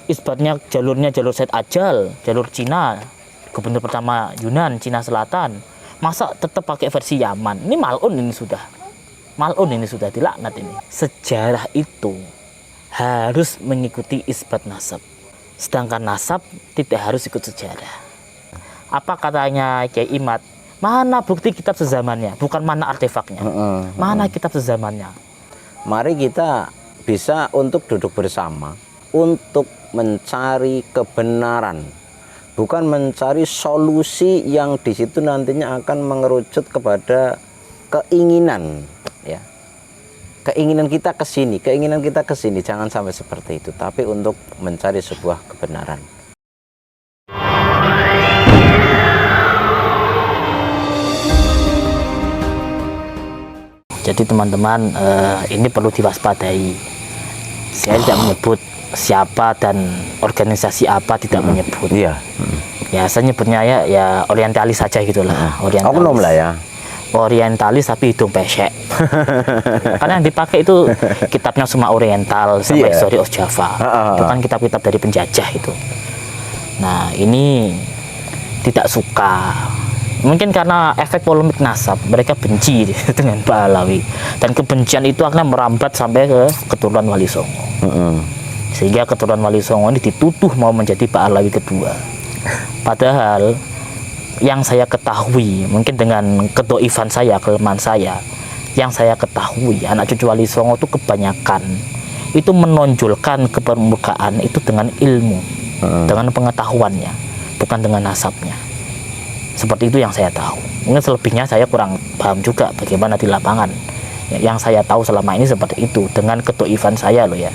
isbatnya jalurnya jalur Said Ajal, jalur Cina, gubernur pertama Yunan, Cina Selatan. Masa tetap pakai versi Yaman? Ini malun ini sudah. Malun ini sudah dilaknat ini. Sejarah itu harus mengikuti isbat nasab. Sedangkan nasab tidak harus ikut sejarah. Apa katanya Kiai Imad? Mana bukti kitab sezamannya? Bukan mana artefaknya. Mana kitab sezamannya? Mari kita bisa untuk duduk bersama untuk mencari kebenaran, bukan mencari solusi yang di situ nantinya akan mengerucut kepada keinginan, ya. Keinginan kita ke sini, jangan sampai seperti itu, tapi untuk mencari sebuah kebenaran. Jadi teman-teman, ini perlu diwaspadai. Saya tidak menyebut siapa dan organisasi apa, tidak menyebut. Iya. Ya saya nyebutnya ya orientalis saja gitulah. Oknum lah ya. Orientalis tapi hidung pesek. Karena yang dipakai itu kitabnya semua oriental sama History of Java. Itu kan kitab-kitab dari penjajah itu. Nah ini tidak suka. Mungkin karena efek polemik nasab, mereka benci dengan Pak Alawi. Dan kebencian itu akhirnya merambat sampai ke keturunan Wali Songo. Sehingga keturunan Wali Songo ini dituduh mau menjadi Pak Alawi kedua. Padahal yang saya ketahui, mungkin dengan kedoifan saya, kelemahan saya, yang saya ketahui, anak cucu Wali Songo itu kebanyakan itu menonjolkan kepermukaan itu dengan ilmu, dengan pengetahuannya, bukan dengan nasabnya. Seperti itu yang saya tahu. Mungkin selebihnya saya kurang paham juga bagaimana di lapangan. Yang saya tahu selama ini seperti itu, dengan kedoifan saya loh ya.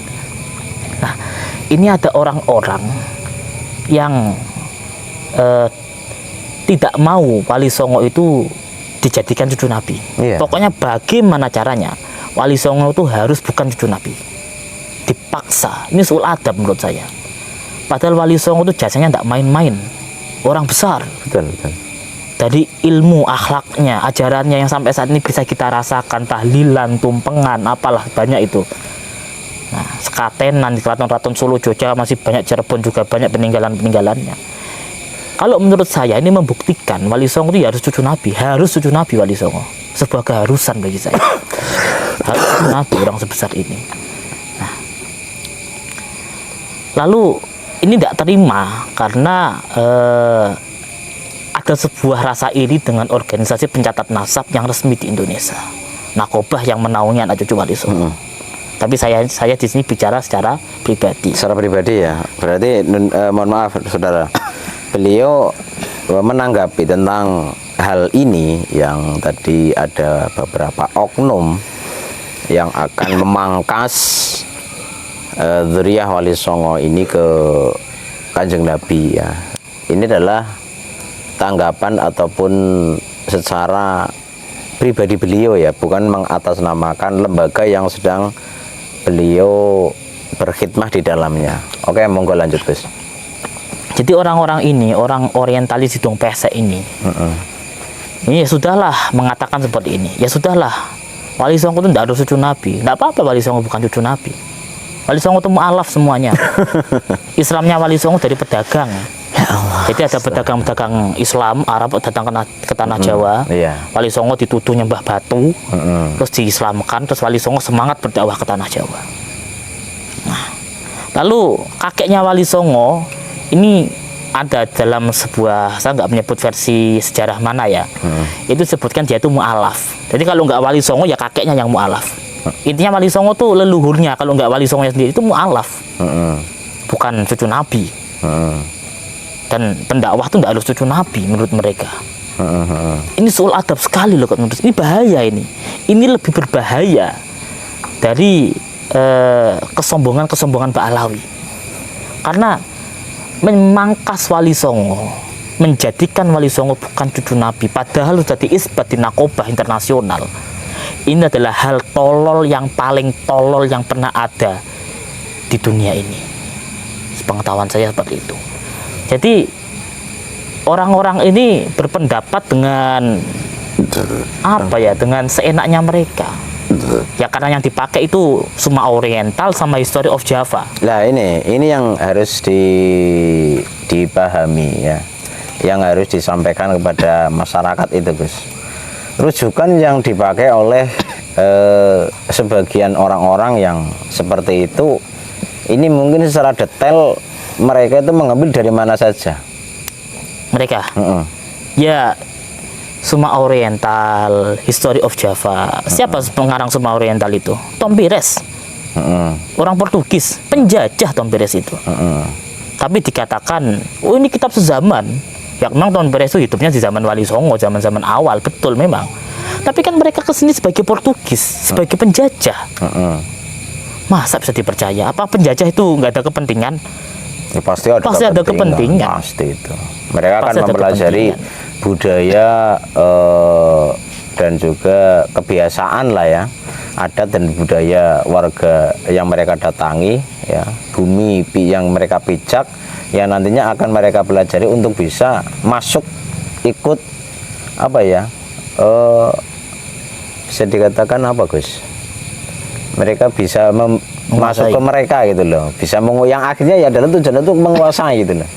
Nah, ini ada orang-orang yang tidak mau Wali Songo itu dijadikan cucu Nabi. Pokoknya bagaimana caranya Wali Songo itu harus bukan cucu Nabi. Dipaksa. Ini soal adab menurut saya. Padahal Wali Songo itu jasanya tidak main-main. Orang besar. Betul. Dari ilmu, akhlaknya, ajarannya yang sampai saat ini bisa kita rasakan, tahlilan, tumpengan, apalah banyak itu. Nah, sekatenan di Keraton Solo, Jogja, masih banyak, Cirebon juga banyak peninggalan-peninggalannya. Kalau menurut saya ini membuktikan Wali Songo itu harus cucu Nabi, Wali Songo. Sebuah keharusan bagi saya. Harus cucu Nabi orang sebesar ini. Nah, lalu ini tidak terima karena ada sebuah rasa iri dengan organisasi pencatat nasab yang resmi di Indonesia, Nakobah, yang menaungi anak cucu Wali Songo. Tapi saya di sini bicara secara pribadi. Secara pribadi ya. Berarti mohon maaf saudara, beliau menanggapi tentang hal ini yang tadi ada beberapa oknum yang akan memangkas dzurriyyah Wali Songo ini ke Kanjeng Nabi ya. Ini adalah tanggapan ataupun secara pribadi beliau ya, bukan mengatasnamakan lembaga yang sedang beliau berkhidmah di dalamnya. Oke, monggo lanjut Gus. Jadi orang-orang ini, orang orientalis hidung pesek ini, ini ya sudahlah mengatakan seperti ini. Ya sudahlah, Wali Songo itu tidak harus cucu Nabi. Tidak apa-apa Wali Songo bukan cucu Nabi. Wali Songo itu mu'alaf semuanya. Islamnya Wali Songo dari pedagang. Jadi ada pedagang-pedagang Islam Arab datang ke tanah Jawa. Wali Songo dituduh nyembah batu, terus diislamkan, terus Wali Songo semangat berdakwah ke tanah Jawa. Nah, lalu kakeknya Wali Songo ini ada dalam sebuah, saya nggak menyebut versi sejarah mana ya, itu disebutkan dia itu mu'alaf. Jadi kalau nggak Wali Songo ya kakeknya yang mu'alaf. Intinya Wali Songo tuh leluhurnya, kalau nggak Wali Songo sendiri itu mu'alaf, bukan cucu Nabi. Dan pendakwah itu tidak harus cucu Nabi menurut mereka. Ini soal adab sekali loh menurut. Ini bahaya ini. Ini lebih berbahaya dari kesombongan Pak Alawi. Karena memangkas Wali Songo, menjadikan Wali Songo bukan cucu Nabi, padahal sudah diisbat di Nakobah internasional. Ini adalah hal tolol yang paling tolol yang pernah ada di dunia ini. Sepengetahuan saya seperti itu. Jadi orang-orang ini berpendapat dengan apa ya, dengan seenaknya mereka. Ya karena yang dipakai itu Suma Oriental sama History of Java. Nah ini yang harus dipahami ya, yang harus disampaikan kepada masyarakat itu Gus. Rujukan yang dipakai oleh sebagian orang-orang yang seperti itu, ini mungkin secara detail mereka itu mengambil dari mana saja. Mereka ya Suma Oriental, History of Java. Siapa pengarang Suma Oriental itu? Tom Pires. Orang Portugis, penjajah Tom Pires itu. Tapi dikatakan, oh ini kitab sezaman. Ya memang Tom Pires itu hidupnya di zaman Wali Songo, zaman-zaman awal, betul memang. Tapi kan mereka kesini sebagai Portugis, sebagai penjajah. Masa bisa dipercaya? Apa penjajah itu nggak ada kepentingan? Ya, pasti ada kepentingan. Pasti itu. Mereka akan mempelajari budaya dan juga kebiasaan lah ya, adat dan budaya warga yang mereka datangi ya, bumi yang mereka pijak yang nantinya akan mereka pelajari untuk bisa masuk ikut apa ya, bisa dikatakan apa Gus, mereka bisa masuk ke mereka gitu loh, bisa yang akhirnya ya adalah tujuan untuk menguasai gitu loh.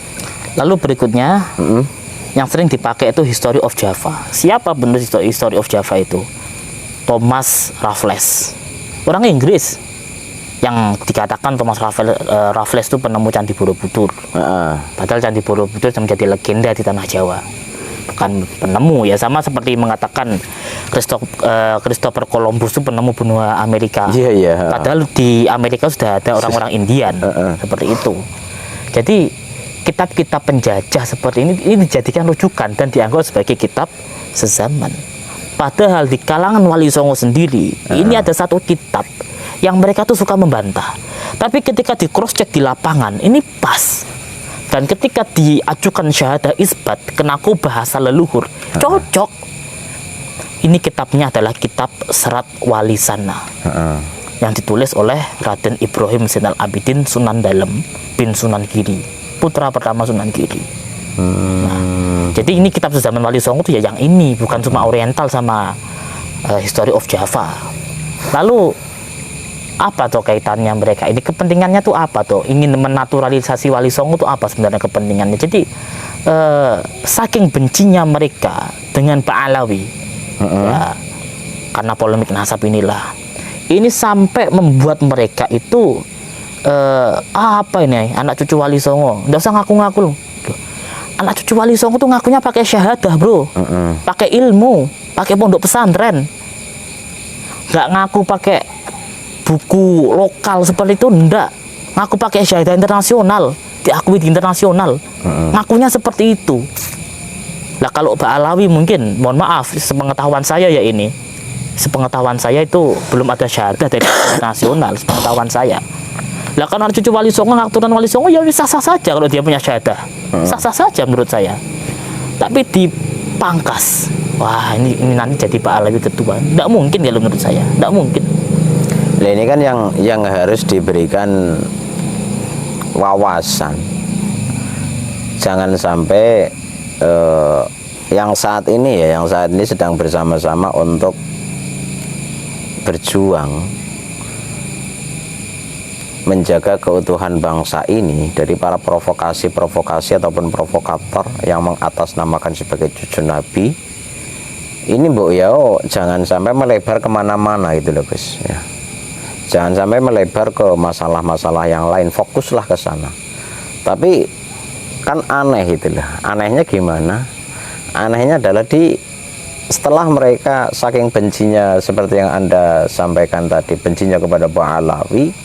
Lalu berikutnya yang sering dipakai itu History of Java. Siapa penulis History of Java itu? Thomas Raffles, orang Inggris, yang dikatakan Thomas Raffles itu penemu Candi Borobudur. Padahal Candi Borobudur menjadi legenda di tanah Jawa, bukan penemu ya, sama seperti mengatakan Christopher Columbus itu penemu benua Amerika. Padahal di Amerika sudah ada orang-orang Indian seperti itu. Jadi kitab-kitab penjajah seperti ini dijadikan rujukan dan dianggap sebagai kitab sezaman. Padahal di kalangan Wali Songo sendiri ini ada satu kitab yang mereka tuh suka membantah. Tapi ketika di cross check di lapangan ini pas. Dan ketika diajukan syahadah isbat kenaku bahasa leluhur, cocok. Ini kitabnya adalah kitab Serat Wali Sana yang ditulis oleh Raden Ibrahim Zainal Abidin Sunan Dalem bin Sunan Giri, putra pertama Sunan Giri. Nah, jadi ini kitab sezaman Wali Songo itu ya yang ini, bukan cuma Oriental sama History of Java. Lalu apa tuh kaitannya mereka? Ini kepentingannya tuh apa tuh? Ingin menaturalisasi Wali Songo tuh apa sebenarnya kepentingannya? Jadi saking bencinya mereka dengan Pak Alawi, ya, karena polemik nasab inilah, ini sampai membuat mereka itu apa ini anak cucu Wali Songo, nggak usah ngaku-ngaku loh. Anak cucu Wali Songo tuh ngakunya pakai syahadah bro, pakai ilmu, pakai pondok pesantren, nggak ngaku pakai buku lokal seperti itu, ndak ngaku pakai syahadah internasional, diakui di internasional, ngakunya seperti itu. Lah kalau Pak Alawi mungkin, mohon maaf, sepengetahuan saya ya ini, sepengetahuan saya itu belum ada syahadah dari internasional, sepengetahuan saya. Lah kan anak cucu Wali Songo, aturan Wali Songo ya sah-sah saja kalau dia punya syahadah, sah-sah saja menurut saya. Tapi dipangkas, wah ini nanti jadi Pak Alawi ketua, tidak mungkin kalau menurut saya, tidak mungkin. Nah ini kan yang harus diberikan wawasan, jangan sampai yang saat ini sedang bersama-sama untuk berjuang menjaga keutuhan bangsa ini dari para provokasi ataupun provokator yang mengatasnamakan sebagai cucu Nabi ini, Bu ya, jangan sampai melebar kemana-mana gitu loh Gus ya. Jangan sampai melebar ke masalah-masalah yang lain, fokuslah ke sana. Tapi kan aneh gitu loh. Anehnya gimana? Anehnya adalah setelah mereka saking bencinya seperti yang Anda sampaikan tadi, bencinya kepada Pak Alawi,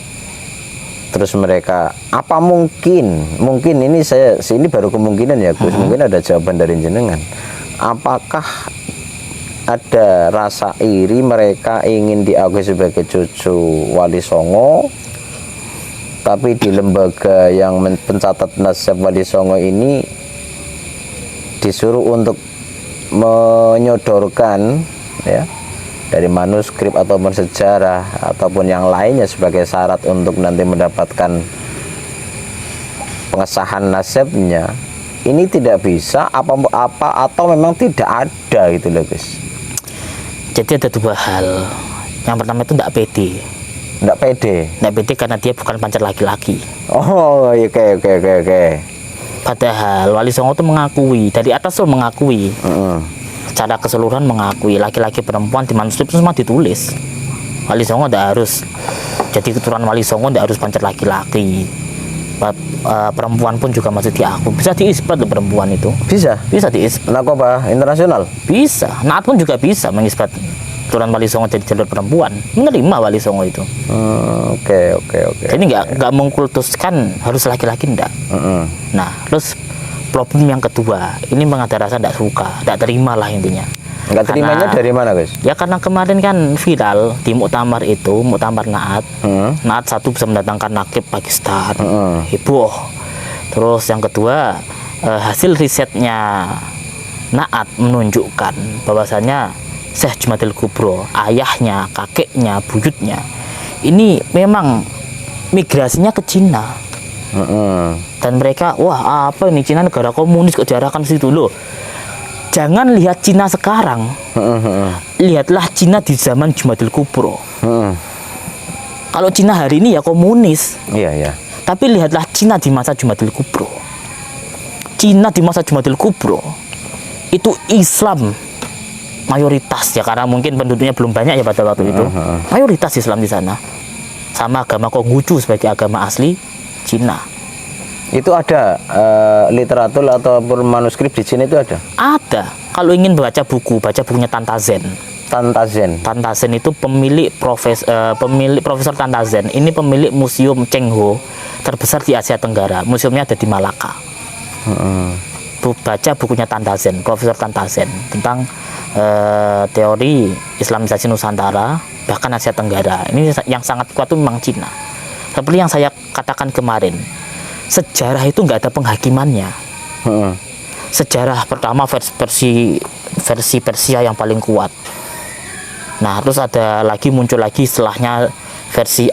terus mereka apa mungkin ini ini baru kemungkinan ya Gus, mungkin ada jawaban dari jenengan. Apakah ada rasa iri mereka ingin diakui sebagai cucu Wali Songo, tapi di lembaga yang pencatat nasab Wali Songo ini disuruh untuk menyodorkan ya dari manuskrip ataupun sejarah ataupun yang lainnya sebagai syarat untuk nanti mendapatkan pengesahan nasabnya, ini tidak bisa apa atau memang tidak ada gitu loh Gus. Jadi ada dua hal. Yang pertama itu tidak pede. Nggak pede. Tidak pede karena dia bukan pacar laki-laki. Oh, oke. Padahal Wali Songo itu mengakui, dari atas tuh mengakui, secara keseluruhan mengakui laki-laki perempuan di manuskrip itu semua ditulis. Wali Songo tidak harus jadi keturunan Wali Songo, tidak harus pacar laki-laki. Perempuan pun juga masih diakui. Bisa diisbat loh perempuan itu. Bisa diisbat. Narkoba internasional. Bisa. Naat pun juga bisa mengisbat keturunan Wali Songo jadi jalur perempuan. Menerima Wali Songo itu. Oke. Jadi nggak mengkultuskan harus laki-laki enggak. Nah, terus problem yang kedua, ini mengada rasa tidak suka, tidak terima lah intinya. Nggak terimanya dari mana, guys? Ya karena kemarin kan viral di muktamar itu, muktamar Naat. Naat satu bisa mendatangkan nakib Pakistan, heboh. Terus yang kedua, hasil risetnya Naat menunjukkan bahwasanya Syekh Jumadil Kubro, ayahnya, kakeknya, buyutnya, ini memang migrasinya ke Cina. Dan mereka, wah apa ini Cina negara komunis kok diarahkan situ loh. Jangan lihat Cina sekarang, lihatlah Cina di zaman Jumadil Kubro. Kalau Cina hari ini ya komunis. Iya. Tapi lihatlah Cina di masa Jumadil Kubro. Cina di masa Jumadil Kubro itu Islam mayoritas ya, karena mungkin penduduknya belum banyak ya pada waktu itu. Mayoritas Islam di sana. Sama agama Konghucu sebagai agama asli Cina. Itu ada literatur ataupun manuskrip di Cina itu ada? Ada. Kalau ingin baca bukunya Tantazen. Tantazen itu pemilik Profesor Tantazen. Ini pemilik Museum Cheng Ho terbesar di Asia Tenggara. Museumnya ada di Malaka. Baca bukunya Tantazen, Profesor Tantazen, tentang teori Islamisasi Nusantara bahkan Asia Tenggara. Ini yang sangat kuat itu memang Cina. Seperti yang saya katakan kemarin, sejarah itu nggak ada penghakimannya. Sejarah pertama versi Persia yang paling kuat. Nah, terus muncul lagi setelahnya versi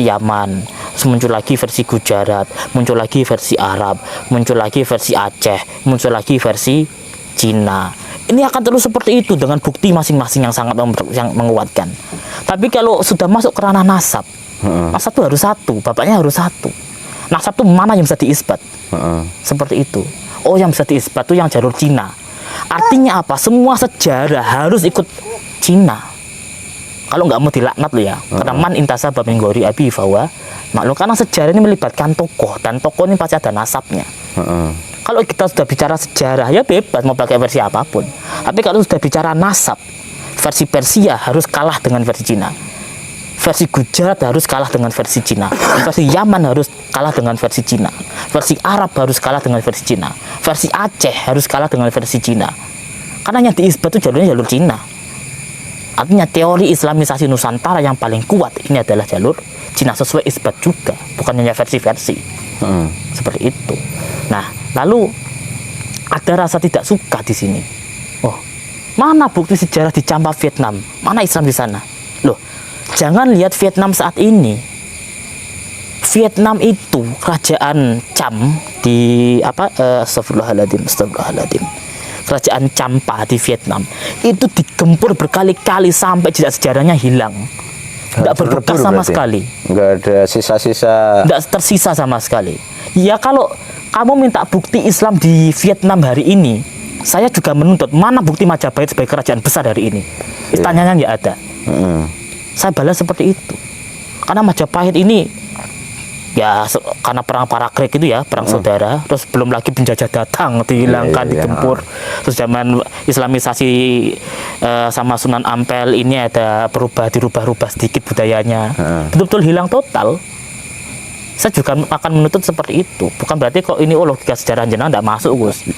Yaman, terus muncul lagi versi Gujarat, muncul lagi versi Arab, muncul lagi versi Aceh, muncul lagi versi Cina. Ini akan terus seperti itu dengan bukti masing-masing yang sangat menguatkan. Tapi kalau sudah masuk ke ranah nasab, nasab itu harus satu, bapaknya harus satu. Nasab itu mana yang bisa diisbat? Seperti itu. Oh, yang bisa diisbat itu yang jalur Cina. Artinya apa? Semua sejarah harus ikut Cina. Kalau nggak mau dilaknat loh ya. Karena man intasaba min ghairi abi fawa maklum, karena sejarah ini melibatkan tokoh, dan tokoh ini pasti ada nasabnya. Kalau kita sudah bicara sejarah ya bebas mau pakai versi apapun. Tapi kalau sudah bicara nasab, versi Persia harus kalah dengan versi Cina. Versi Gujarat harus kalah dengan versi Cina. Versi Yaman harus kalah dengan versi Cina. Versi Arab harus kalah dengan versi Cina. Versi Aceh harus kalah dengan versi Cina. Karena yang diisbat itu jalurnya jalur Cina. Artinya teori Islamisasi Nusantara yang paling kuat ini adalah jalur Cina, sesuai isbat juga, bukan hanya versi-versi. Seperti itu. Nah, lalu ada rasa tidak suka di sini. Oh, mana bukti sejarah di Champa Vietnam? Mana Islam di sana? Loh, jangan lihat Vietnam saat ini. Vietnam itu kerajaan Cham di astagfirullahaladzim. Kerajaan Champa di Vietnam itu digempur berkali-kali sampai jejak sejarahnya hilang. Tidak berbekas sama sekali. Nggak ada sisa-sisa. Tidak tersisa sama sekali. Ya kalau kamu minta bukti Islam di Vietnam hari ini, saya juga menuntut mana bukti Majapahit sebagai kerajaan besar hari ini. Istanya nggak ada. Saya balas seperti itu. Karena Majapahit ini ya karena perang Paragreg itu ya, perang saudara, terus belum lagi penjajah datang, dihilangkan, digempur. Terus zaman Islamisasi sama Sunan Ampel ini ada dirubah-rubah sedikit budayanya. Betul-betul hilang total. Saya juga akan menuntut seperti itu. Bukan berarti kok ini logika sejarah jenengan tidak masuk, Gus.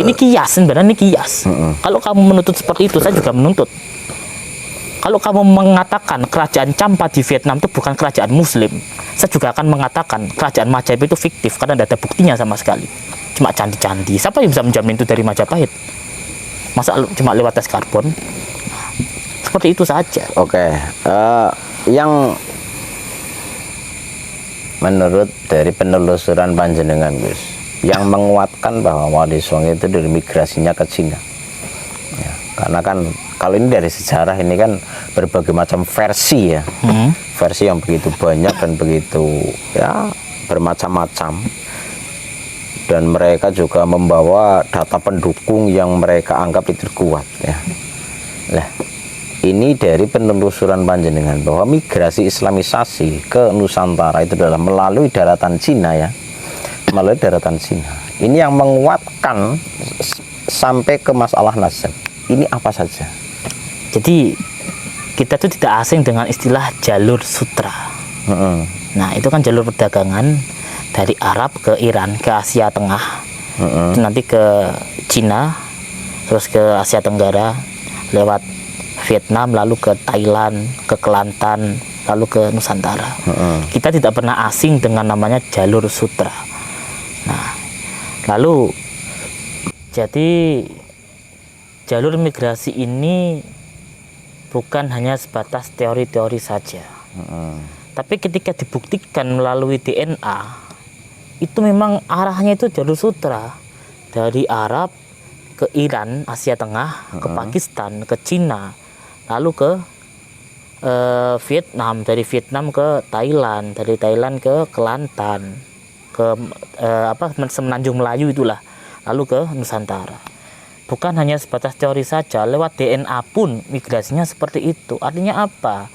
Ini kias, sebenarnya ini kias. Kalau kamu menuntut seperti itu, saya juga menuntut. Kalau kamu mengatakan kerajaan Champa di Vietnam itu bukan kerajaan Muslim, saya juga akan mengatakan kerajaan Majapahit itu fiktif karena tidak ada buktinya sama sekali. Cuma candi-candi. Siapa yang bisa menjamin itu dari Majapahit? Masa cuma lewat tes karbon? Seperti itu saja. Oke. Yang menurut dari penelusuran panjenengan, Gus, yang menguatkan bahwa Wali Songo itu dari migrasinya ke Cina. Ya, karena kan kalau ini dari sejarah ini kan berbagai macam versi ya, versi yang begitu banyak dan begitu ya bermacam-macam, dan mereka juga membawa data pendukung yang mereka anggap itu kuat ya. Nah, ini dari penelusuran panjenengan bahwa migrasi Islamisasi ke Nusantara itu adalah melalui daratan Cina ya, melalui daratan Cina. Ini yang menguatkan sampai ke masalah nasab. Ini apa saja? Jadi kita tuh tidak asing dengan istilah jalur sutra. Nah, itu kan jalur perdagangan dari Arab ke Iran, ke Asia Tengah, itu nanti ke Cina, terus ke Asia Tenggara, lewat Vietnam, lalu ke Thailand, ke Kelantan, lalu ke Nusantara. Kita tidak pernah asing dengan namanya jalur sutra. Nah, lalu jadi jalur migrasi ini bukan hanya sebatas teori-teori saja. Tapi ketika dibuktikan melalui DNA, itu memang arahnya itu jalur sutra. Dari Arab ke Iran, Asia Tengah, ke Pakistan, ke Cina, lalu ke Vietnam, dari Vietnam ke Thailand, dari Thailand ke Kelantan, ke Semenanjung Melayu itulah, lalu ke Nusantara. Bukan hanya sebatas teori saja, lewat DNA pun migrasinya seperti itu. Artinya apa?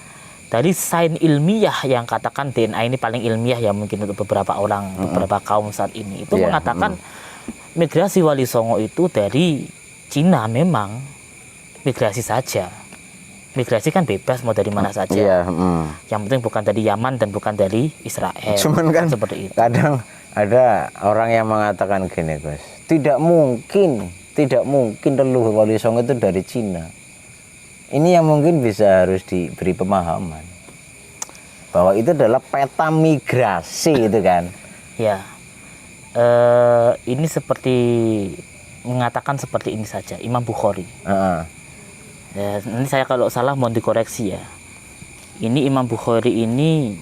Dari sains ilmiah yang katakan DNA ini paling ilmiah ya mungkin untuk beberapa orang, beberapa kaum saat ini itu mengatakan migrasi Wali Songo itu dari Cina memang migrasi saja. Migrasi kan bebas mau dari mana saja. Yang penting bukan dari Yaman dan bukan dari Israel. Cuman kan seperti itu. Kadang ada orang yang mengatakan gini, Gus, tidak mungkin leluhur Wali Songo itu dari Cina. Ini yang mungkin bisa harus diberi pemahaman bahwa itu adalah peta migrasi itu kan. Ya, ini seperti mengatakan seperti ini saja Imam Bukhari. Ya, nanti saya kalau salah mohon dikoreksi ya. Ini Imam Bukhari ini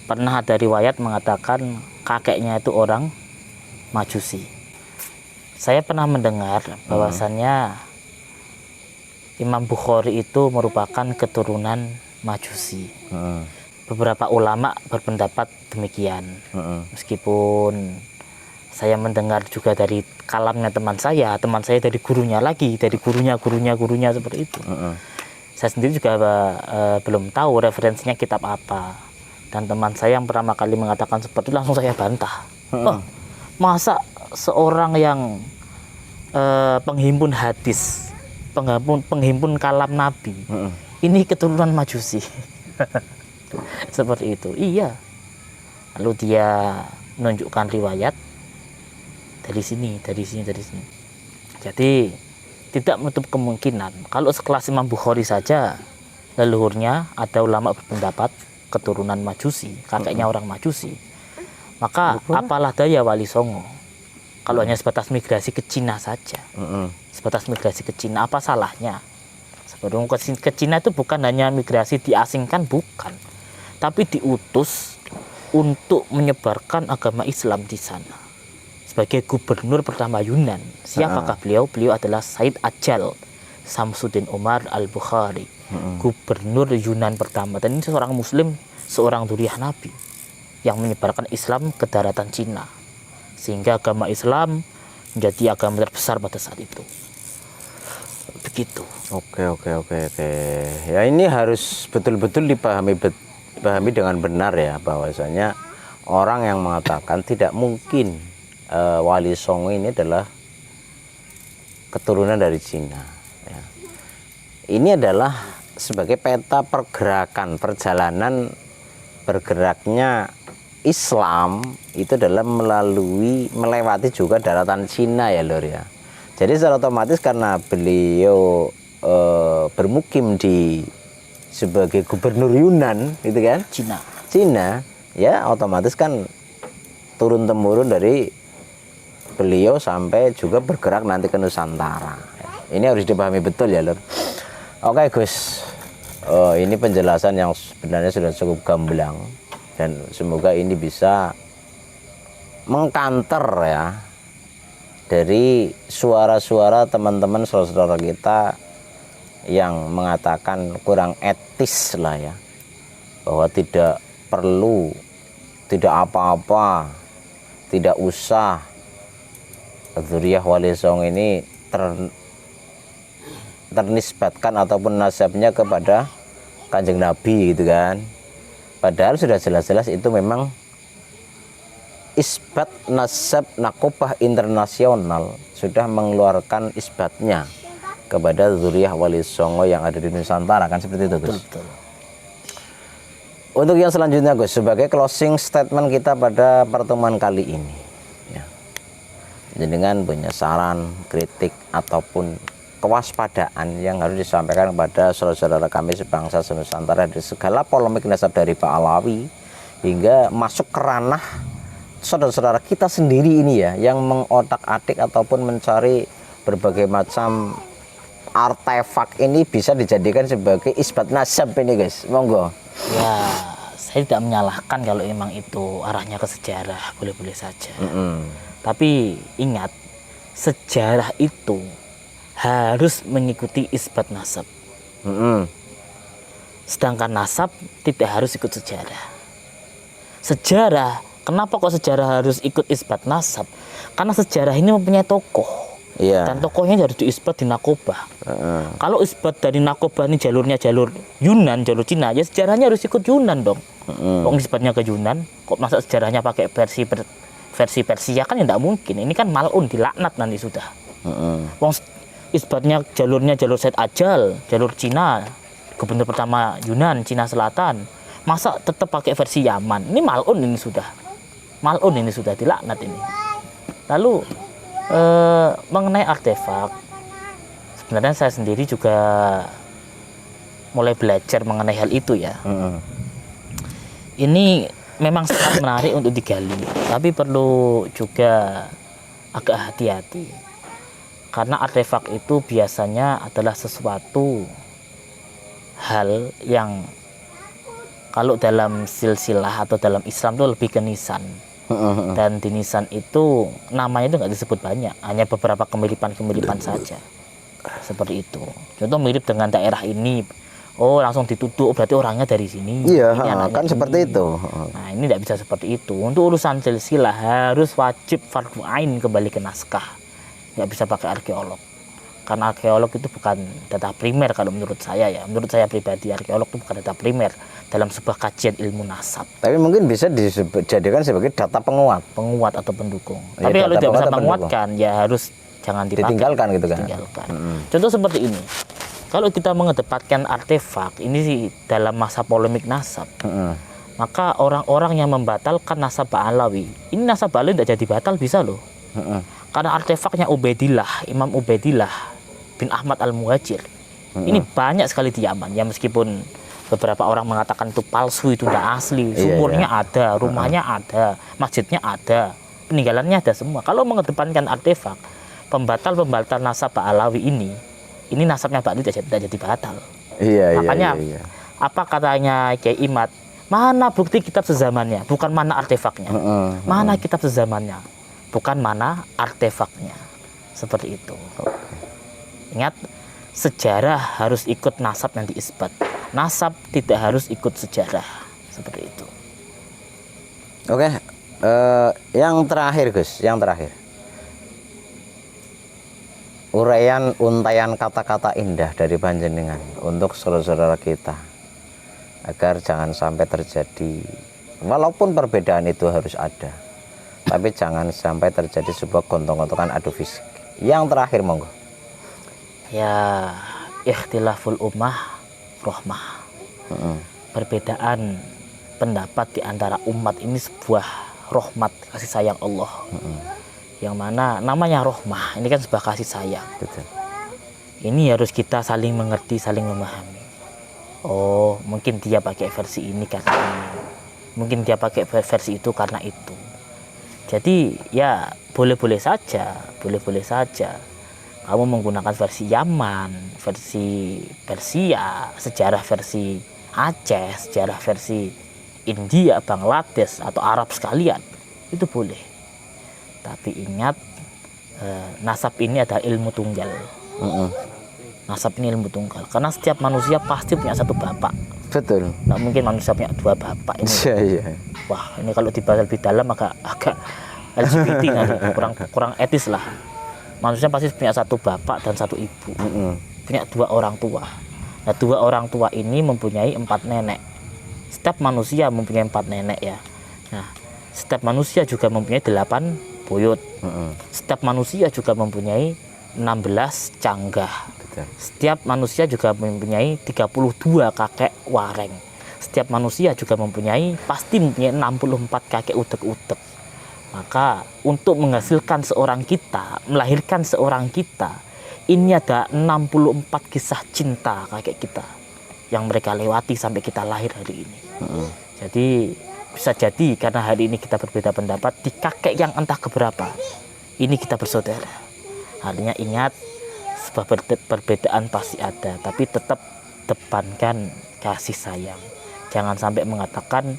pernah ada riwayat mengatakan kakeknya itu orang Majusi. Saya pernah mendengar bahwasannya Imam Bukhari itu merupakan keturunan Majusi. Beberapa ulama berpendapat demikian. Meskipun saya mendengar juga dari kalamnya teman saya dari gurunya lagi, dari gurunya seperti itu. Saya sendiri juga belum tahu referensinya kitab apa. Dan teman saya yang pertama kali mengatakan seperti itu langsung saya bantah. Oh, masa seorang yang penghimpun hadis, penghimpun kalam Nabi, ini keturunan Majusi. Seperti itu. Iya. Lalu dia menunjukkan riwayat dari sini. Jadi tidak menutup kemungkinan kalau sekelas Imam Bukhari saja leluhurnya ada ulama berpendapat keturunan Majusi, kakeknya orang Majusi. Maka apalah daya Wali Songo kalau hanya sebatas migrasi ke Cina saja. Sebatas migrasi ke Cina, apa salahnya? Sebelum ke Cina itu bukan hanya migrasi diasingkan, bukan, tapi diutus untuk menyebarkan agama Islam di sana. Sebagai gubernur pertama Yunan, siapakah beliau? Beliau adalah Said Ajal Samsuddin Umar Al-Bukhari, gubernur Yunan pertama. Dan ini seorang Muslim, seorang duriah Nabi yang menyebarkan Islam ke daratan Cina, sehingga agama Islam menjadi agama terbesar pada saat itu. Begitu. Oke. Ya ini harus betul-betul dipahami dengan benar ya, bahwasanya orang yang mengatakan tidak mungkin Wali Songo ini adalah keturunan dari Cina. Ya. Ini adalah sebagai peta pergerakan perjalanan bergeraknya Islam itu adalah melewati juga daratan Cina ya Lur ya. Jadi secara otomatis karena beliau bermukim sebagai gubernur Yunan gitu kan, Cina ya, otomatis kan turun temurun dari beliau sampai juga bergerak nanti ke Nusantara. Ini harus dipahami betul ya Lur. Oke Gus, ini penjelasan yang sebenarnya sudah cukup gamblang, dan semoga ini bisa mengkanter ya dari suara-suara teman-teman saudara-saudara kita yang mengatakan kurang etis lah ya, bahwa tidak perlu, tidak apa-apa, tidak usah dzurriyyah Wali Songo ini ternisbatkan ataupun nasabnya kepada Kanjeng Nabi gitu kan. Padahal sudah jelas-jelas itu memang isbat nasab Nakobah Internasional sudah mengeluarkan isbatnya kepada dzurriyyah Wali Songo yang ada di Nusantara, kan seperti itu Gus. Betul. Untuk yang selanjutnya Gus, sebagai closing statement kita pada pertemuan kali ini ya, dengan punya saran, kritik ataupun kewaspadaan yang harus disampaikan kepada saudara-saudara kami sebangsa senusantara dari segala polemik nasab dari Pak Alawi hingga masuk ke ranah saudara-saudara kita sendiri ini ya, yang mengotak-atik ataupun mencari berbagai macam artefak ini bisa dijadikan sebagai isbat nasab ini guys, monggo. Ya, saya tidak menyalahkan kalau memang itu arahnya ke sejarah, boleh-boleh saja. Tapi ingat, sejarah itu harus mengikuti isbat nasab. Sedangkan nasab tidak harus ikut sejarah. Sejarah, kenapa kok sejarah harus ikut isbat nasab? Karena sejarah ini mempunyai tokoh. Iya. Dan tokohnya harus diisbat di Nakobah. Kalau isbat dari Nakobah ini jalurnya jalur Yunan, jalur Cina, ya sejarahnya harus ikut Yunan dong. Kok isbatnya ke Yunan, kok masa sejarahnya pakai versi Persia, kan ya tidak mungkin. Ini kan mal'un, dilaknat nanti sudah. Wong isbatnya jalurnya jalur Said Ajal, jalur Cina, gubernur pertama Yunan, Cina Selatan. Masa tetap pakai versi Yaman? Ini mal'un, ini sudah. Mal'un ini sudah dilaknat ini. Lalu mengenai artefak, sebenarnya saya sendiri juga mulai belajar mengenai hal itu ya. Ini memang sangat menarik untuk digali, tapi perlu juga agak hati-hati karena artefak itu biasanya adalah sesuatu hal yang kalau dalam silsilah atau dalam Islam itu lebih ke nisan. Dan di nisan itu namanya itu nggak disebut banyak, hanya beberapa kemiripan-kemiripan saja, seperti itu. Contoh mirip dengan daerah ini, oh langsung dituduh, oh, berarti orangnya dari sini. Iya, ini kan seperti itu. Nah ini tidak bisa seperti itu. Untuk urusan silsilah harus wajib fardhu ain kembali ke naskah, nggak bisa pakai arkeolog. Karena arkeolog itu bukan data primer kalau menurut saya ya. Menurut saya pribadi arkeolog itu bukan data primer dalam sebuah kajian ilmu nasab. Tapi mungkin bisa dijadikan sebagai data penguat Atau pendukung. Ya, tapi kalau tidak bisa pendukung. menguatkan ya harus jangan dipakai. Ditinggalkan gitu kan. Ditinggalkan. Contoh seperti ini. Kalau kita mengedepankan artefak ini sih dalam masa polemik nasab. Maka orang-orang yang membatalkan nasab Ba'alawi, ini nasab Ba'alawi tidak jadi batal bisa loh. Karena artefaknya Ubaidillah, Imam Ubaidillah bin Ahmad Al-Muhajir. Ini banyak sekali di Yaman. Ya meskipun beberapa orang mengatakan itu palsu, itu tidak asli. Sumurnya ada, rumahnya ada, masjidnya ada, peninggalannya ada semua. Kalau mengedepankan artefak, pembatal nasab Ba'alawi ini nasabnya Ba'alawi tidak jadi batal. Makanya apa katanya Kiai Imad? Mana bukti kitab sezamannya, bukan mana artefaknya. Mana kitab sezamannya, bukan mana artefaknya. Seperti itu. Ingat, sejarah harus ikut nasab yang diisbat. Nasab tidak harus ikut sejarah. Seperti itu. Oke, yang terakhir Gus, yang terakhir. Uraian untayan kata-kata indah dari panjenengan untuk saudara-saudara kita, agar jangan sampai terjadi, walaupun perbedaan itu harus ada, tapi jangan sampai terjadi sebuah gontok-gontokan adu fisik. Yang terakhir monggo. Ya, ikhtilaful ummah rahmah. Perbedaan pendapat di antara umat ini sebuah rahmat, kasih sayang Allah. Yang mana namanya rahmah, ini kan sebuah kasih sayang. Betul. Ini harus kita saling mengerti, saling memahami. Oh, mungkin dia pakai versi ini karena ini. Mungkin dia pakai versi itu karena itu. Jadi ya boleh-boleh saja kamu menggunakan versi Yaman, versi Persia, sejarah versi Aceh, sejarah versi India, Bangladesh atau Arab sekalian, itu boleh. Tapi ingat, nasab ini adalah ilmu tunggal. nasab ini ilmu tunggal. Karena setiap manusia pasti punya satu bapak. Betul. Nggak mungkin manusia punya dua bapak ini. Iya, iya. Wah, ini kalau dibahas lebih dalam agak LGBT nanti, kurang etis lah. Manusia pasti punya satu bapak dan satu ibu. Punya dua orang tua. Nah, dua orang tua ini mempunyai 4 nenek. Setiap manusia mempunyai 4 nenek ya. Nah, setiap manusia juga mempunyai 8 buyut. Setiap manusia juga mempunyai 16 canggah. Betul. Setiap manusia juga mempunyai 32 kakek wareng. Setiap manusia juga pasti mempunyai 64 kakek utek-utek. Maka untuk menghasilkan seorang kita, melahirkan seorang kita, ini ada 64 kisah cinta kakek kita yang mereka lewati sampai kita lahir hari ini. Jadi bisa jadi karena hari ini kita berbeda pendapat, di kakek yang entah keberapa ini kita bersaudara. Artinya ingat, sebuah perbedaan pasti ada, tapi tetap depankan kasih sayang. Jangan sampai mengatakan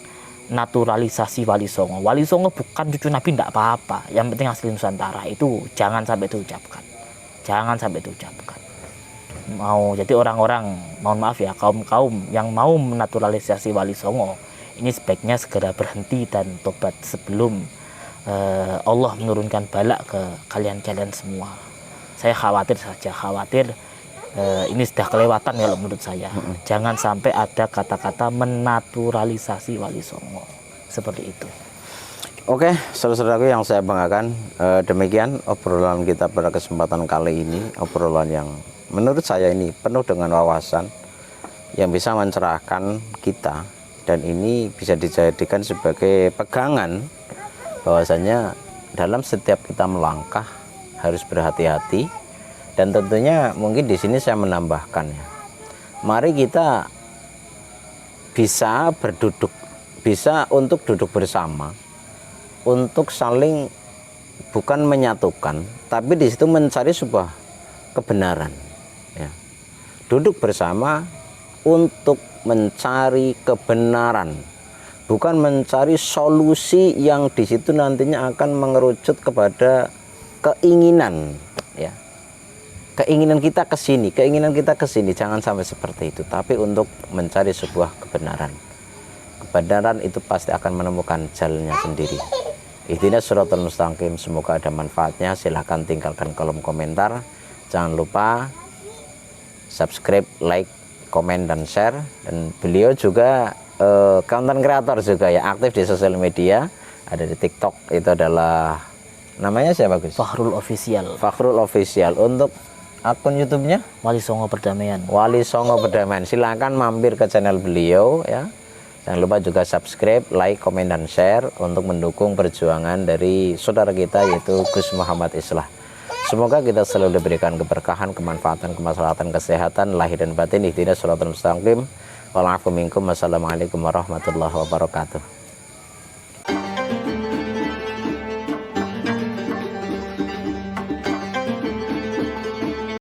naturalisasi Wali Songo. Wali Songo bukan cucu Nabi, tidak apa-apa. Yang penting asli Nusantara, itu jangan sampai diucapkan. Jangan sampai diucapkan. Jadi orang-orang, mohon maaf ya, kaum-kaum yang mau menaturalisasi Wali Songo, ini sebaiknya segera berhenti dan tobat sebelum Allah menurunkan bala ke kalian-kalian semua. Saya khawatir ini sudah kelewatan kalau menurut saya. Jangan sampai ada kata-kata menaturalisasi Wali Songo seperti itu. Oke, saudara-saudaraku yang saya banggakan, demikian obrolan kita pada kesempatan kali ini. Obrolan yang menurut saya ini penuh dengan wawasan yang bisa mencerahkan kita, dan ini bisa dijadikan sebagai pegangan bahwasanya dalam setiap kita melangkah harus berhati-hati. Dan tentunya mungkin di sini saya menambahkan ya, mari kita bisa untuk duduk bersama, untuk saling bukan menyatukan, tapi di situ mencari sebuah kebenaran. Ya. Duduk bersama untuk mencari kebenaran, bukan mencari solusi yang di situ nantinya akan mengerucut kepada keinginan. Ya. Keinginan kita ke sini, jangan sampai seperti itu, tapi untuk mencari sebuah kebenaran. Kebenaran itu pasti akan menemukan jalannya sendiri. Ihdinas shiratal mustaqim, semoga ada manfaatnya. Silahkan tinggalkan kolom komentar. Jangan lupa subscribe, like, komen, dan share. Dan beliau juga content creator juga ya, aktif di sosial media. Ada di TikTok, itu adalah namanya siapa Gus? Fakhrul Official. Fakhrul Official. Untuk akun YouTube-nya Wali Songo Perdamaian. Wali Songo Perdamaian. Silakan mampir ke channel beliau ya. Jangan lupa juga subscribe, like, komen, dan share untuk mendukung perjuangan dari saudara kita yaitu Gus Muhammad Islah. Semoga kita selalu diberikan keberkahan, kemanfaatan, kemaslahatan, kesehatan lahir dan batin. Ihdinas shiratal mustaqim. Wal afu minkum. Wassalamualaikum warahmatullahi wabarakatuh.